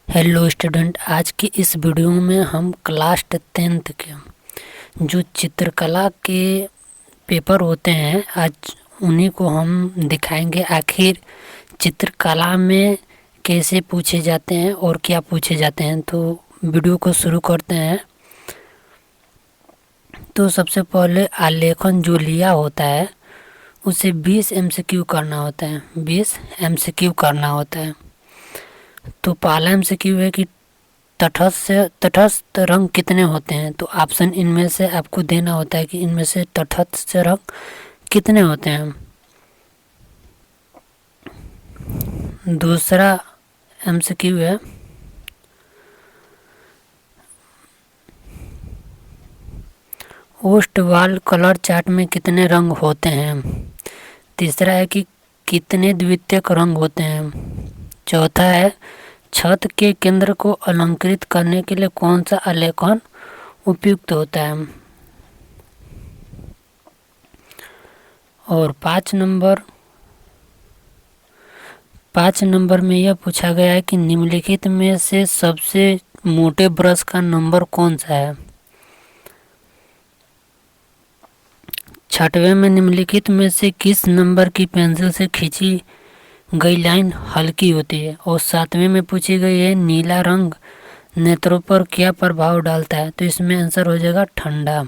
Hello student, आज की इस वीडियो में हम क्लास 10th के जो चित्रकला के पेपर होते हैं आज उन्हीं को हम दिखाएंगे। आखिर चित्रकला में कैसे पूछे जाते हैं और क्या पूछे जाते हैं। तो वीडियो को शुरू करते हैं। तो सबसे पहले आलेखन जो लिया होता है उसे 20 MCQ करना होता है। 20 MCQ करना होता है। तो पहला MCQ है कि तटस्थ रंग कितने होते हैं। तो ऑप्शन इनमें से आपको देना होता है कि इनमें से तटस्थ रंग कितने होते हैं। दूसरा MCQ है ओस्ट वाल कलर चार्ट में कितने रंग होते हैं। तीसरा है कि कितने द्वितीयक रंग होते हैं। चौथा है छत के केंद्र को अलंकृत करने के लिए कौन सा आलेखन उपयुक्त होता है। और 5 नंबर में यह पूछा गया है कि निम्नलिखित में से सबसे मोटे ब्रश का नंबर कौन सा है। 6वें में निम्नलिखित में से किस नंबर की पेंसिल से खींची गई लाइन हल्की होती है। और 7वें में पूछी गई है नीला रंग नेत्रों पर क्या प्रभाव डालता है। तो इसमें आंसर हो जाएगा ठंडा।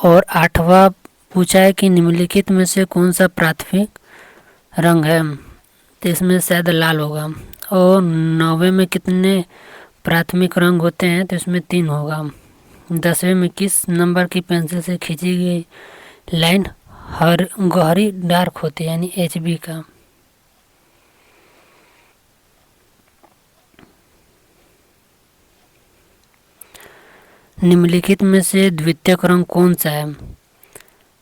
और 8वां पूछा है कि निम्नलिखित में से कौन सा प्राथमिक रंग है। तो इसमें शायद लाल होगा। और 9वें में कितने प्राथमिक रंग होते हैं। तो इसमें 3 होगा। 10वें में किस नंबर की पेंसिल से खींची गई लाइन गहरी डार्क होती है यानी HB का। निम्नलिखित में से द्वितीयक रंग कौन सा है।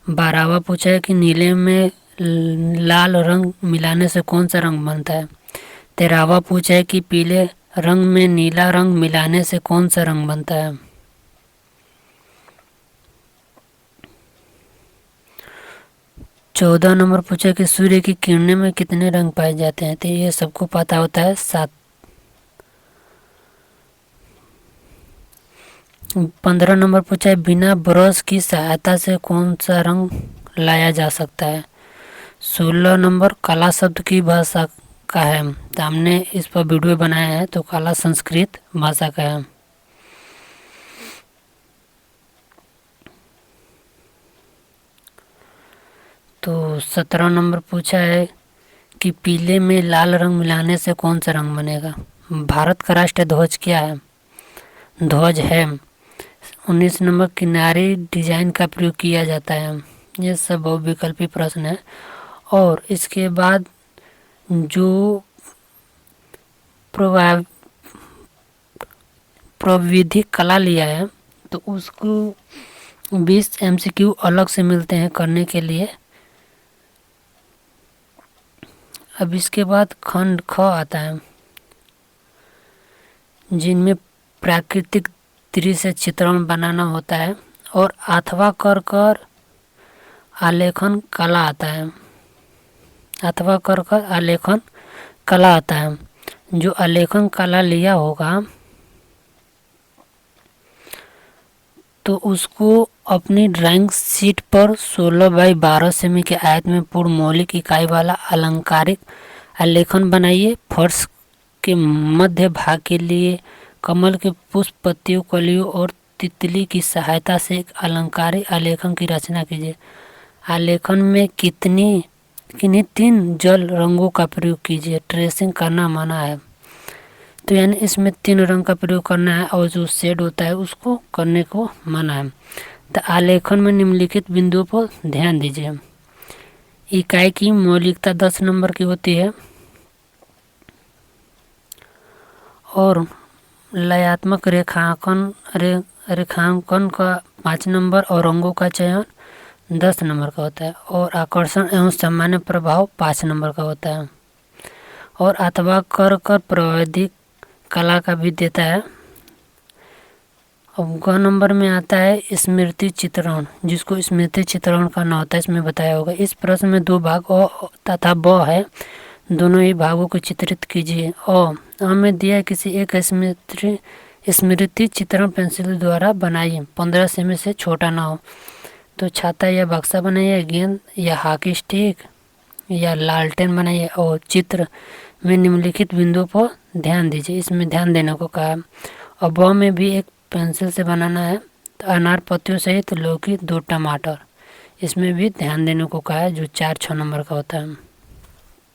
12वां पूछा है कि नीले में लाल रंग मिलाने से कौन सा रंग बनता है। 13वां पूछा है कि पीले रंग में नीला रंग मिलाने से कौन सा रंग बनता है। 14 नंबर पूछा कि सूर्य की किरणें में कितने रंग पाए जाते हैं। तो ये सबको पता होता है 7। 15 नंबर पूछा है बिना ब्रश की सहायता से कौन सा रंग लाया जा सकता है। 16 नंबर कला शब्द की भाषा का है। तो हमने इस पर वीडियो बनाया है। तो कला संस्कृत भाषा का है। तो 17 नंबर पूछा है कि पीले में लाल रंग मिलाने से कौन सा रंग बनेगा। भारत का राष्ट्रीय ध्वज क्या है। ध्वज है। 19 नंबर किनारी डिजाइन का प्रयोग किया जाता है। ये सब बहुविकल्पी प्रश्न है। और इसके बाद जो प्रविधिक कला लिया है तो उसको 20 MCQ अलग से मिलते हैं करने के लिए। अब इसके बाद खंड ख आता है जिनमें प्राकृतिक दृश्य चित्रण बनाना होता है। और अथवा कर आलेखन कला आता है। अथवा कर आलेखन कला आता है। जो आलेखन कला लिया होगा तो उसको अपनी ड्राइंग शीट पर 16x12 सेमी के आयत में पूर्ण मौलिक इकाई वाला अलंकारिक आलेखन बनाइए। फर्श के मध्य भाग के लिए कमल के पुष्प, पत्तियों, कलियों और तितली की सहायता से एक अलंकारिक आलेखन की रचना कीजिए। आलेखन में किन्हीं 3 जल रंगों का प्रयोग कीजिए। ट्रेसिंग करना मना है। तो यानी इसमें 3 रंग का प्रयोग करना है और जो शेड होता है उसको करने को मना है। तो आलेखन में निम्नलिखित बिंदुओं पर ध्यान दीजिए। इकाई की मौलिकता 10 नंबर की होती है। और लयात्मक रेखांकन का 5 नंबर और रंगों का चयन 10 नंबर का होता है। और आकर्षण एवं सामान्य प्रभाव 5 नंबर का होता है। और अथवा कर प्राविधिक कला का भी देता है अब ग नंबर में आता है स्मृति चित्रण, जिसको स्मृति चित्रण करना होता है, इसमें बताया होगा। इस प्रश्न में दो भाग अ तथा ब है, दोनों ही भागों को चित्रित कीजिए। हमें दिया है किसी एक स्मृति चित्रण पेंसिल द्वारा बनाइए, 15 सेमी से छोटा ना हो। तो छाता या बक्सा बनाइए, गेंद या हॉकी स्टिक या लालटेन बनाइए और चित्र में निम्नलिखित बिंदुओं पर ध्यान दीजिए। इसमें ध्यान देने को कहा। और ब में भी एक पेंसिल से बनाना है, तो अनार पत्तियों सहित लौकी 2 टमाटर, इसमें भी ध्यान देने को कहा है, जो 4-6 नंबर का होता है।